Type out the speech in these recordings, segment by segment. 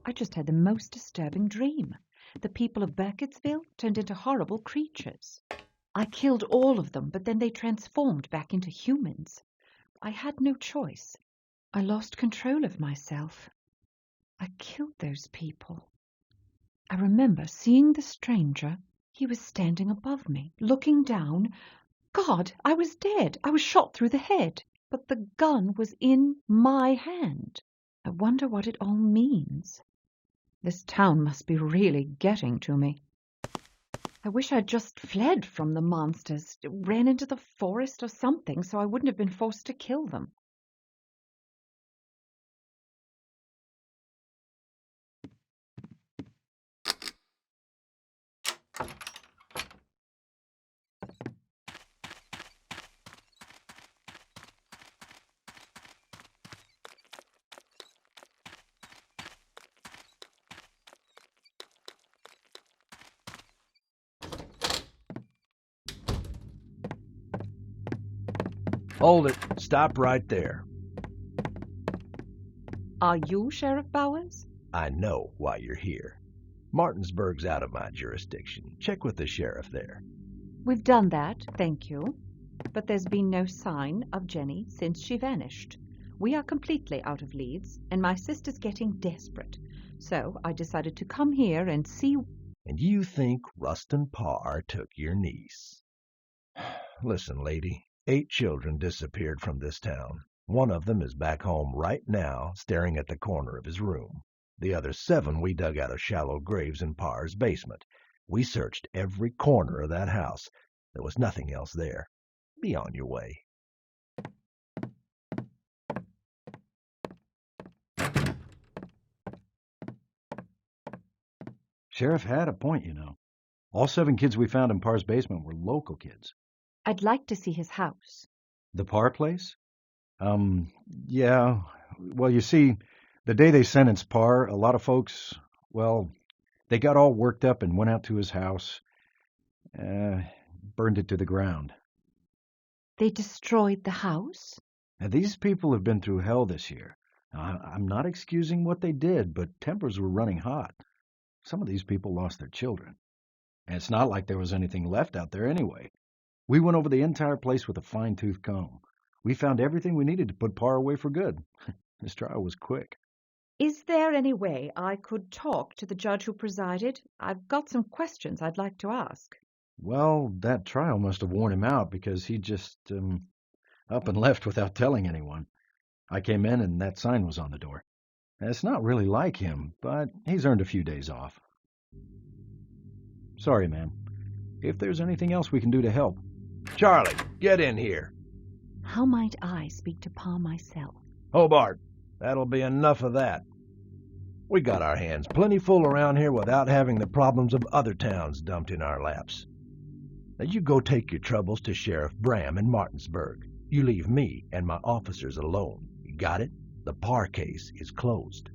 I just had the most disturbing dream. The people of Burkittsville turned into horrible creatures. I killed all of them, but then they transformed back into humans. I had no choice. I lost control of myself. I killed those people. I remember seeing the stranger. He was standing above me, looking down. God, I was dead. I was shot through the head, but the gun was in my hand. I wonder what it all means. This town must be really getting to me. I wish I'd just fled from the monsters, ran into the forest or something so I wouldn't have been forced to kill them. Hold it. Stop right there. Are you Sheriff Bowers? I know why you're here. Martinsburg's out of my jurisdiction. Check with the sheriff there. We've done that, thank you. But there's been no sign of Jenny since she vanished. We are completely out of leads, and my sister's getting desperate. So I decided to come here and see. And you think Rustin Parr took your niece? Listen, lady. 8 children disappeared from this town. One of them is back home right now, staring at the corner of his room. The other 7 we dug out of shallow graves in Parr's basement. We searched every corner of that house. There was nothing else there. Be on your way. Sheriff had a point, you know. All 7 kids we found in Parr's basement were local kids. I'd like to see his house. The Parr place? Yeah. Well, you see, the day they sentenced Parr, a lot of folks, well, they got all worked up and went out to his house, burned it to the ground. They destroyed the house? Now, these people have been through hell this year. I'm not excusing what they did, but tempers were running hot. Some of these people lost their children. And it's not like there was anything left out there anyway. We went over the entire place with a fine-tooth comb. We found everything we needed to put Parr away for good. This trial was quick. Is there any way I could talk to the judge who presided? I've got some questions I'd like to ask. Well, that trial must have worn him out because he just up and left without telling anyone. I came in and that sign was on the door. It's not really like him, but he's earned a few days off. Sorry, ma'am. If there's anything else we can do to help. Charlie, get in here. How might I speak to Pa myself? Hobart, that'll be enough of that. We got our hands plenty full around here without having the problems of other towns dumped in our laps. Now you go take your troubles to Sheriff Bram in Martinsburg. You leave me and my officers alone. You got it? The Parr case is closed.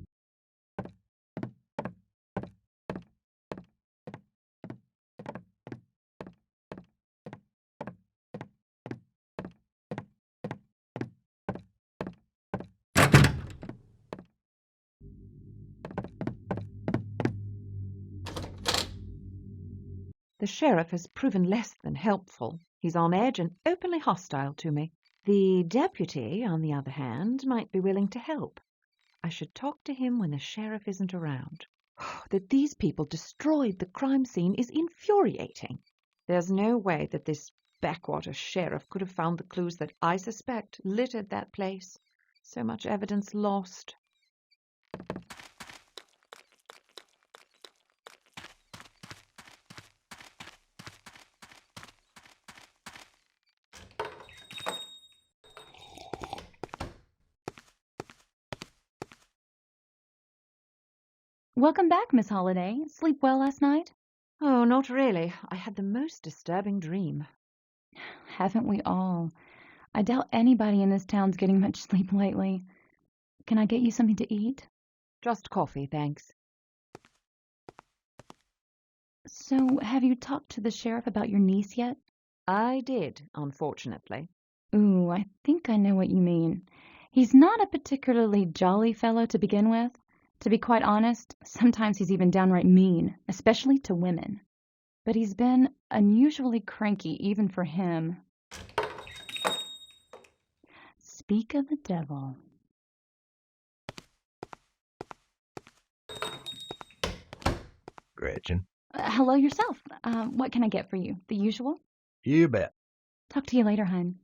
The sheriff has proven less than helpful. He's on edge and openly hostile to me. The deputy, on the other hand, might be willing to help. I should talk to him when the sheriff isn't around. That these people destroyed the crime scene is infuriating. There's no way that this backwater sheriff could have found the clues that I suspect littered that place. So much evidence lost. Welcome back, Miss Holliday. Sleep well last night? Oh, not really. I had the most disturbing dream. Haven't we all? I doubt anybody in this town's getting much sleep lately. Can I get you something to eat? Just coffee, thanks. So, have you talked to the sheriff about your niece yet? I did, unfortunately. Ooh, I think I know what you mean. He's not a particularly jolly fellow to begin with. To be quite honest, sometimes he's even downright mean, especially to women. But he's been unusually cranky even for him. Speak of the devil. Gretchen. Hello yourself. What can I get for you? The usual? You bet. Talk to you later, hon.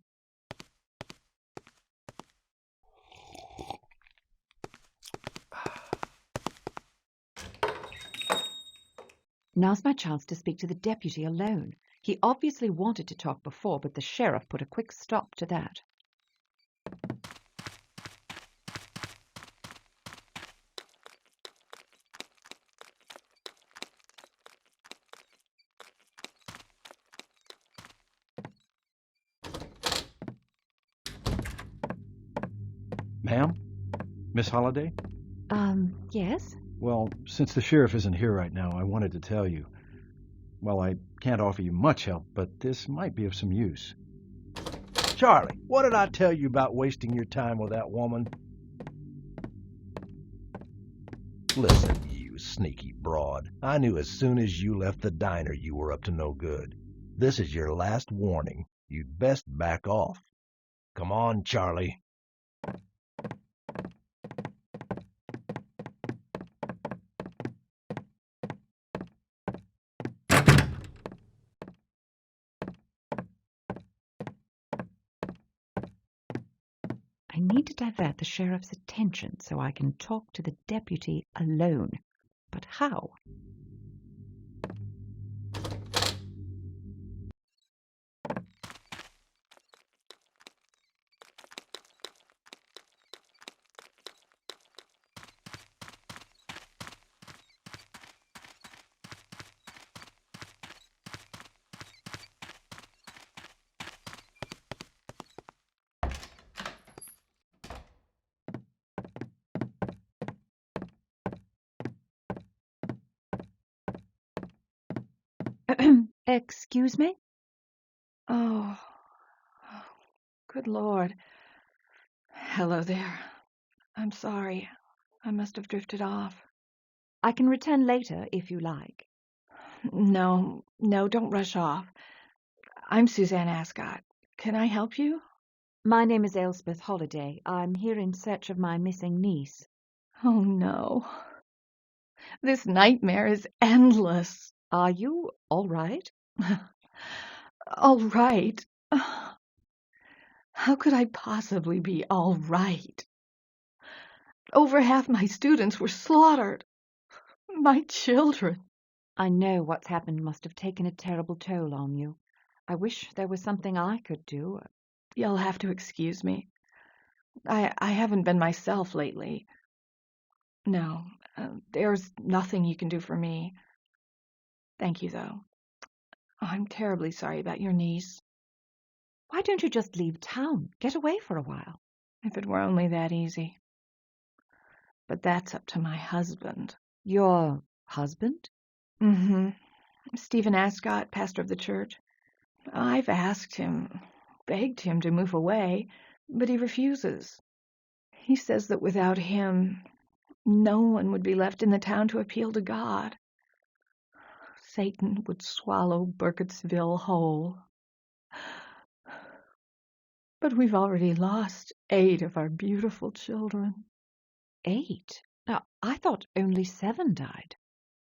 Now's my chance to speak to the deputy alone. He obviously wanted to talk before, but the sheriff put a quick stop to that. Ma'am? Miss Holliday? Yes? Well, since the sheriff isn't here right now, I wanted to tell you. Well, I can't offer you much help, but this might be of some use. Charlie, what did I tell you about wasting your time with that woman? Listen, you sneaky broad. I knew as soon as you left the diner you were up to no good. This is your last warning. You'd best back off. Come on, Charlie. I need to divert the sheriff's attention so I can talk to the deputy alone. But how? Excuse me? Oh, good Lord. Hello there. I'm sorry. I must have drifted off. I can return later if you like. No, don't rush off. I'm Suzanne Ascot. Can I help you? My name is Elspeth Holliday. I'm here in search of my missing niece. Oh, no. This nightmare is endless. Are you all right? All right. How could I possibly be all right? Over half my students were slaughtered. My children. I know what's happened must have taken a terrible toll on you. I wish there was something I could do. You'll have to excuse me. I haven't been myself lately. No, there's nothing you can do for me. Thank you, though. I'm terribly sorry about your niece. Why don't you just leave town? Get away for a while. If it were only that easy. But that's up to my husband. Your husband? Mm-hmm. Stephen Ascot, pastor of the church. I've asked him, begged him to move away, but he refuses. He says that without him, no one would be left in the town to appeal to God. Satan would swallow Burkittsville whole. But we've already lost 8 of our beautiful children. 8? Now, I thought only 7 died.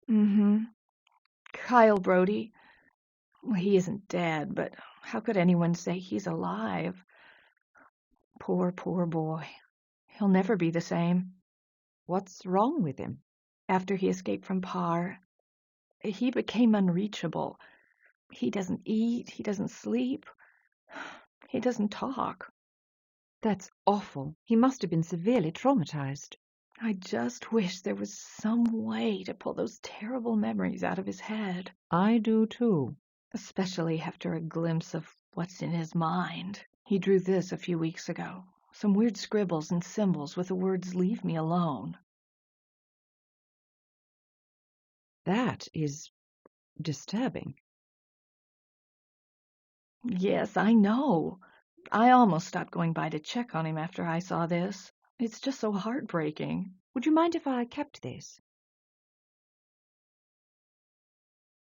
Mm-hmm. Kyle Brody. Well, he isn't dead, but how could anyone say he's alive? Poor boy. He'll never be the same. What's wrong with him? After he escaped from Parr, he became unreachable. He doesn't eat, he doesn't sleep, he doesn't talk. That's awful. He must have been severely traumatized. I just wish there was some way to pull those terrible memories out of his head. I do too. Especially after a glimpse of what's in his mind. He drew this a few weeks ago. Some weird scribbles and symbols with the words, "Leave me alone." That is disturbing. Yes, I know. I almost stopped going by to check on him after I saw this. It's just so heartbreaking. Would you mind if I kept this?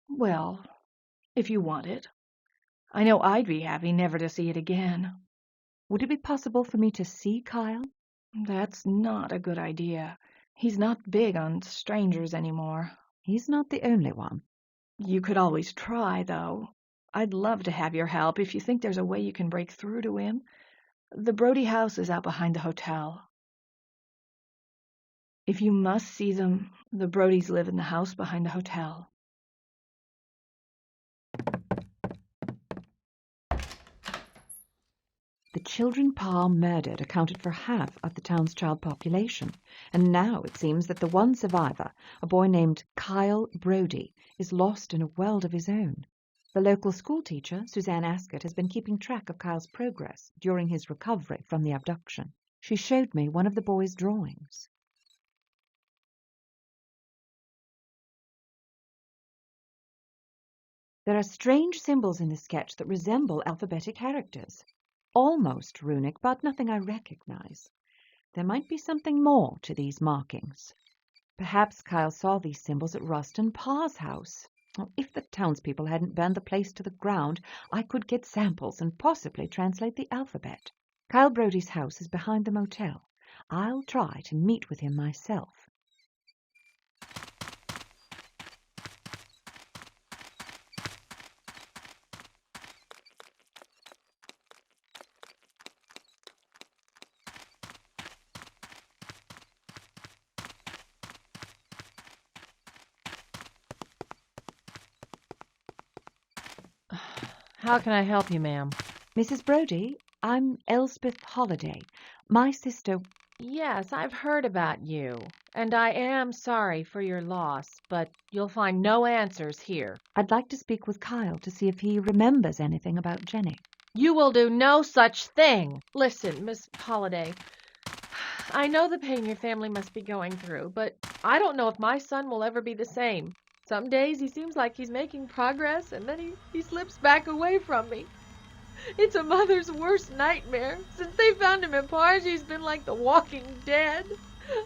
Well, if you want it. I know I'd be happy never to see it again. Would it be possible for me to see Kyle? That's not a good idea. He's not big on strangers anymore. He's not the only one. You could always try, though. I'd love to have your help if you think there's a way you can break through to him. The Brody house is out behind the hotel. If you must see them, the Brodys live in the house behind the hotel. The children Parr murdered accounted for half of the town's child population, and now it seems that the one survivor, a boy named Kyle Brody, is lost in a world of his own. The local schoolteacher, Suzanne Ascott, has been keeping track of Kyle's progress during his recovery from the abduction. She showed me one of the boy's drawings. There are strange symbols in the sketch that resemble alphabetic characters. Almost runic, but nothing I recognize. There might be something more to these markings. Perhaps Kyle saw these symbols at Rustin Parr's house. If the townspeople hadn't burned the place to the ground, I could get samples and possibly translate the alphabet. Kyle Brody's house is behind the motel. I'll try to meet with him myself. How can I help you, ma'am? Mrs. Brody, I'm Elspeth Holliday. My sister... Yes, I've heard about you, and I am sorry for your loss, but you'll find no answers here. I'd like to speak with Kyle to see if he remembers anything about Jenny. You will do no such thing. Listen, Miss Holliday, I know the pain your family must be going through, but I don't know if my son will ever be the same. Some days he seems like he's making progress, and then he slips back away from me. It's a mother's worst nightmare. Since they found him in Parr's, he's been like the walking dead.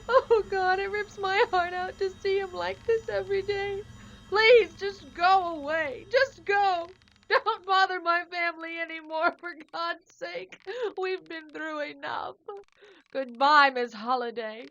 Oh, God, it rips my heart out to see him like this every day. Please, just go away. Just go. Don't bother my family anymore, for God's sake. We've been through enough. Goodbye, Miss Holliday.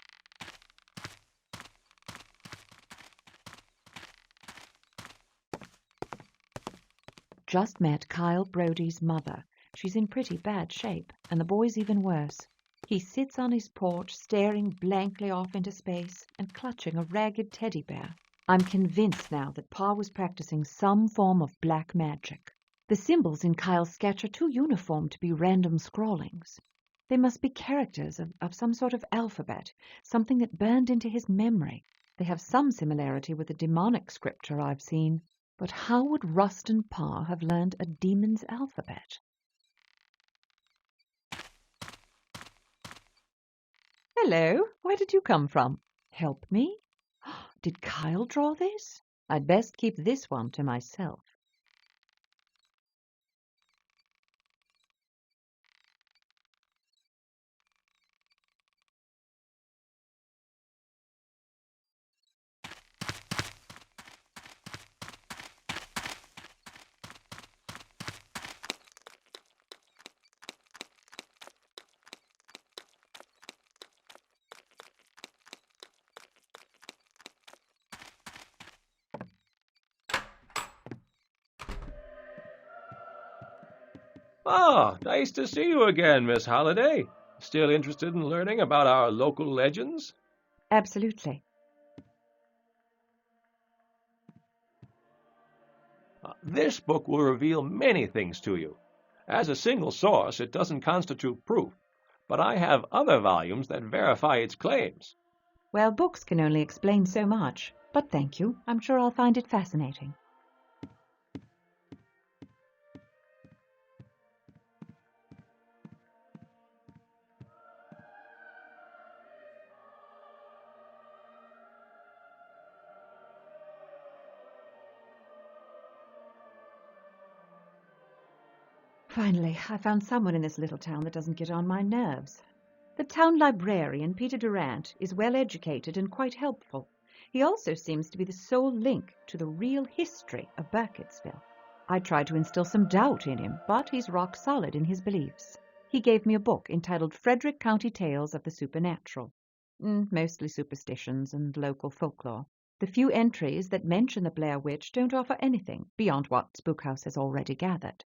Just met Kyle Brody's mother. She's in pretty bad shape, and the boy's even worse. He sits on his porch, staring blankly off into space and clutching a ragged teddy bear. I'm convinced now that Pa was practicing some form of black magic. The symbols in Kyle's sketch are too uniform to be random scrawlings. They must be characters of some sort of alphabet, something that burned into his memory. They have some similarity with the demonic scripture I've seen. But how would Rustin Parr have learned a demon's alphabet? Hello, where did you come from? Help me? Did Kyle draw this? I'd best keep this one to myself. Ah, nice to see you again, Miss Holliday. Still interested in learning about our local legends? Absolutely. This book will reveal many things to you. As a single source, it doesn't constitute proof, but I have other volumes that verify its claims. Well, books can only explain so much, but thank you. I'm sure I'll find it fascinating. Finally, I found someone in this little town that doesn't get on my nerves. The town librarian, Peter Durant, is well educated and quite helpful. He also seems to be the sole link to the real history of Burkittsville. I tried to instill some doubt in him, but he's rock solid in his beliefs. He gave me a book entitled Frederick County Tales of the Supernatural. Mostly superstitions and local folklore. The few entries that mention the Blair Witch don't offer anything beyond what Spookhouse has already gathered.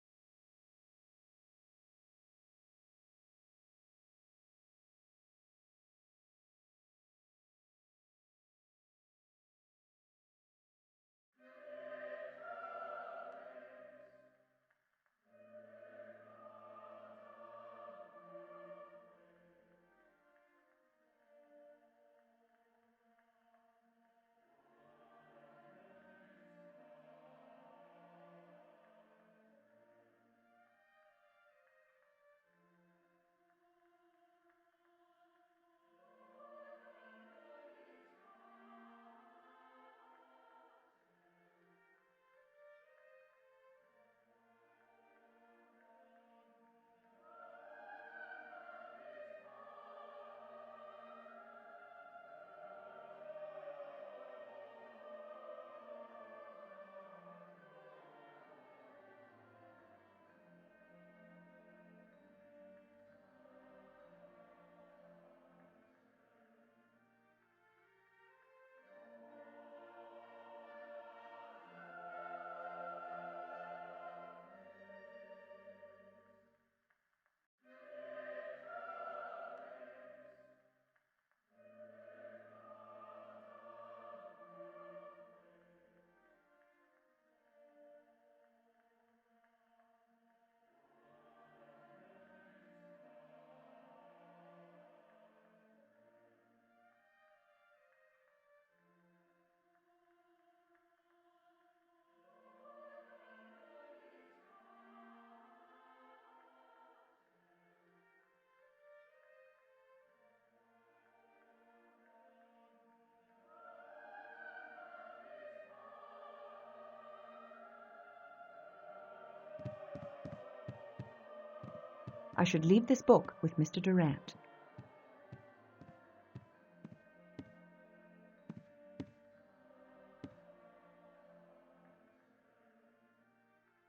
I should leave this book with Mr. Durant.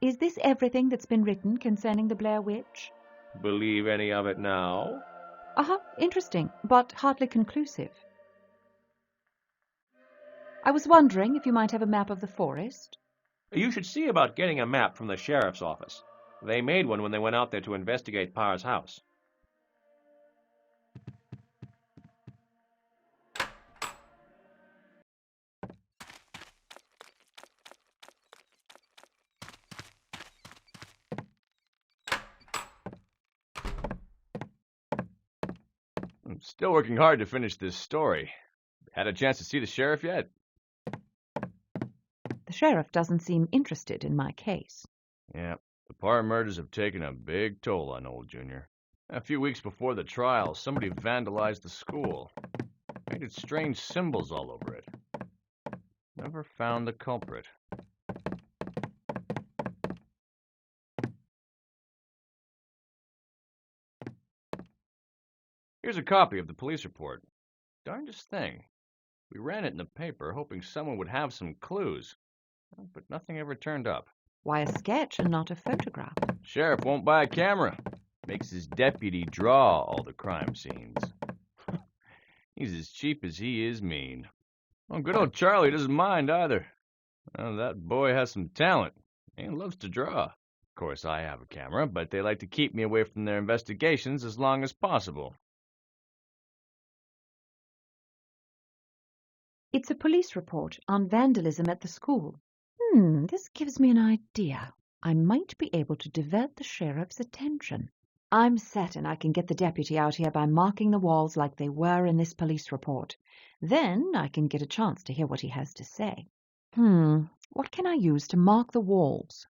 Is this everything that's been written concerning the Blair Witch? Believe any of it now? Interesting, but hardly conclusive. I was wondering if you might have a map of the forest. You should see about getting a map from the sheriff's office. They made one when they went out there to investigate Parr's house. I'm still working hard to finish this story. Had a chance to see the sheriff yet? The sheriff doesn't seem interested in my case. Yeah, the Parr murders have taken a big toll on old Junior. A few weeks before the trial, somebody vandalized the school. Painted strange symbols all over it. Never found the culprit. Here's a copy of the police report. Darndest thing. We ran it in the paper, hoping someone would have some clues. But nothing ever turned up. Why a sketch and not a photograph? Sheriff won't buy a camera. Makes his deputy draw all the crime scenes. He's as cheap as he is mean. Well, good old Charlie doesn't mind either. Well, that boy has some talent and loves to draw. Of course, I have a camera, but they like to keep me away from their investigations as long as possible. It's a police report on vandalism at the school. This gives me an idea. I might be able to divert the sheriff's attention. I'm certain I can get the deputy out here by marking the walls like they were in this police report. Then I can get a chance to hear what he has to say. What can I use to mark the walls?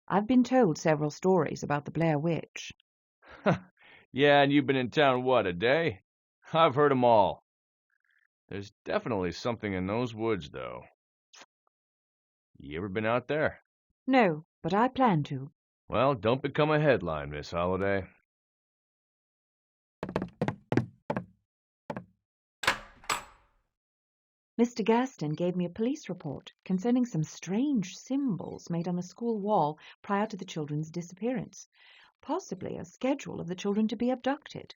I've been told several stories about the Blair Witch. Yeah, and you've been in town, what, a day? I've heard 'em all. There's definitely something in those woods, though. You ever been out there? No, but I plan to. Well, don't become a headline, Miss Holliday. Mr. Gaston gave me a police report concerning some strange symbols made on the school wall prior to the children's disappearance, possibly a schedule of the children to be abducted.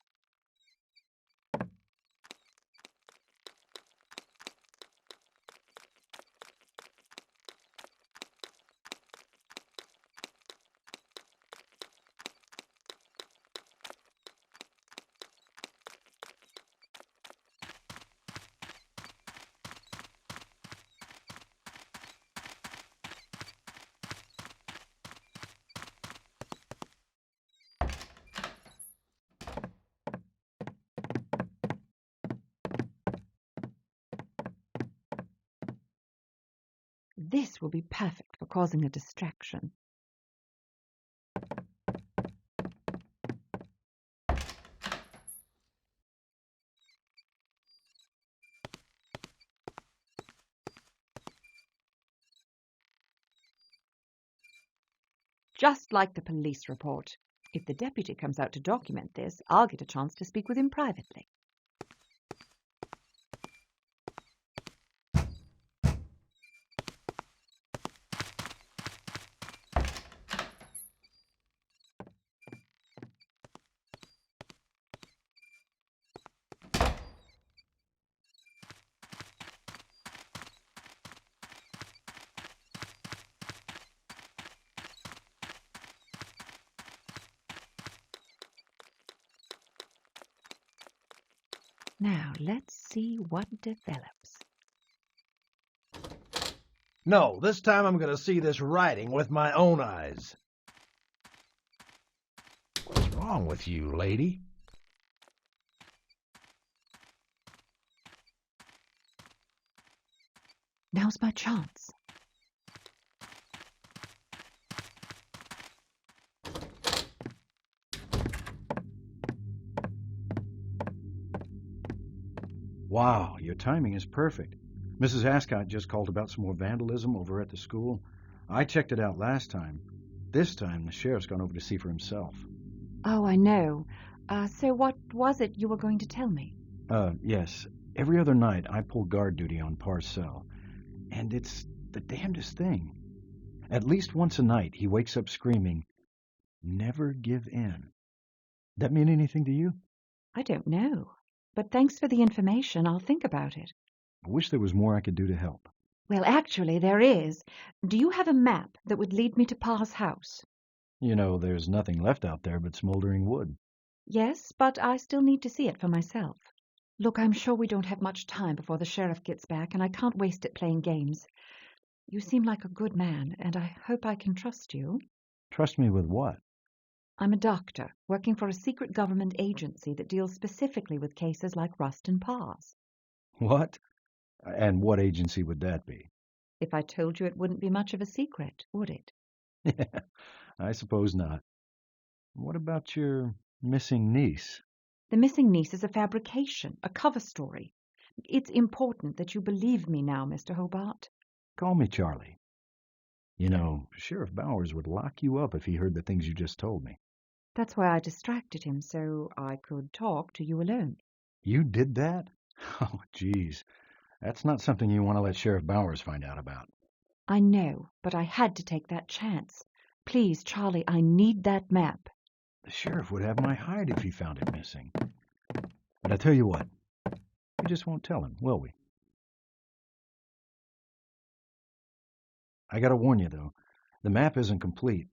This will be perfect for causing a distraction. Just like the police report. If the deputy comes out to document this, I'll get a chance to speak with him privately. Now, let's see what develops. No, this time I'm going to see this writing with my own eyes. What's wrong with you, lady? Now's my chance. Wow, your timing is perfect. Mrs. Ascot just called about some more vandalism over at the school. I checked it out last time. This time, the sheriff's gone over to see for himself. Oh, I know. So what was it you were going to tell me? Yes. Every other night, I pull guard duty on Parr's cell. And it's the damnedest thing. At least once a night, he wakes up screaming, "Never give in." That mean anything to you? I don't know. But thanks for the information. I'll think about it. I wish there was more I could do to help. Well, actually, there is. Do you have a map that would lead me to Parr's house? You know, there's nothing left out there but smoldering wood. Yes, but I still need to see it for myself. Look, I'm sure we don't have much time before the sheriff gets back, and I can't waste it playing games. You seem like a good man, and I hope I can trust you. Trust me with what? I'm a doctor, working for a secret government agency that deals specifically with cases like Rustin Parr's. What? And what agency would that be? If I told you, it wouldn't be much of a secret, would it? Yeah, I suppose not. What about your missing niece? The missing niece is a fabrication, a cover story. It's important that you believe me now, Mr. Hobart. Call me Charlie. You know, Sheriff Bowers would lock you up if he heard the things you just told me. That's why I distracted him, so I could talk to you alone. You did that? Oh, geez. That's not something you want to let Sheriff Bowers find out about. I know, but I had to take that chance. Please, Charlie, I need that map. The sheriff would have my hide if he found it missing. But I tell you what, we just won't tell him, will we? I gotta warn you, though, the map isn't complete.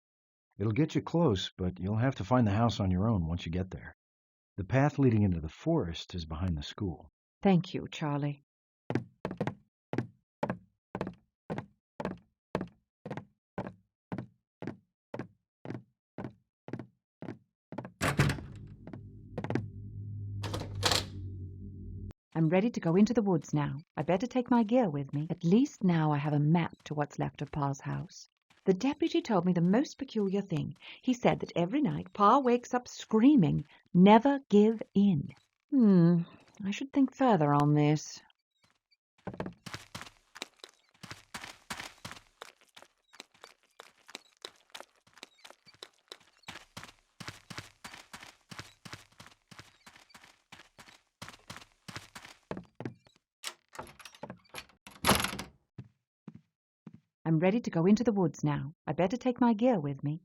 It'll get you close, but you'll have to find the house on your own once you get there. The path leading into the forest is behind the school. Thank you, Charlie. I'm ready to go into the woods now. I better take my gear with me. At least now I have a map to what's left of Pa's house. The deputy told me the most peculiar thing. He said that every night Pa wakes up screaming, "Never give in." I should think further on this. I'm ready to go into the woods now. I better take my gear with me.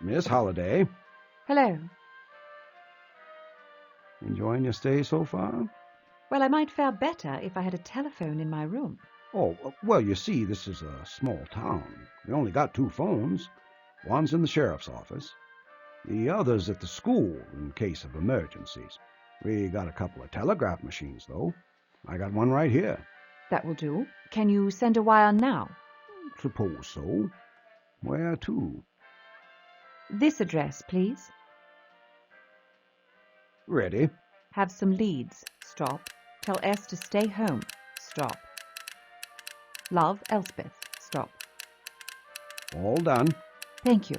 Miss Holliday, Hello. enjoying your stay so far? Well, I might fare better if I had a telephone in my room. Oh, well, you see, this is a small town. We only got 2 phones. One's in the sheriff's office. The other's at the school in case of emergencies. We got a couple of telegraph machines, though. I got one right here. That will do. Can you send a wire now? Suppose so. Where to? This address, please. Ready. Have some leads. Stop. Tell S to stay home. Stop. Love, Elspeth. Stop. All done. Thank you.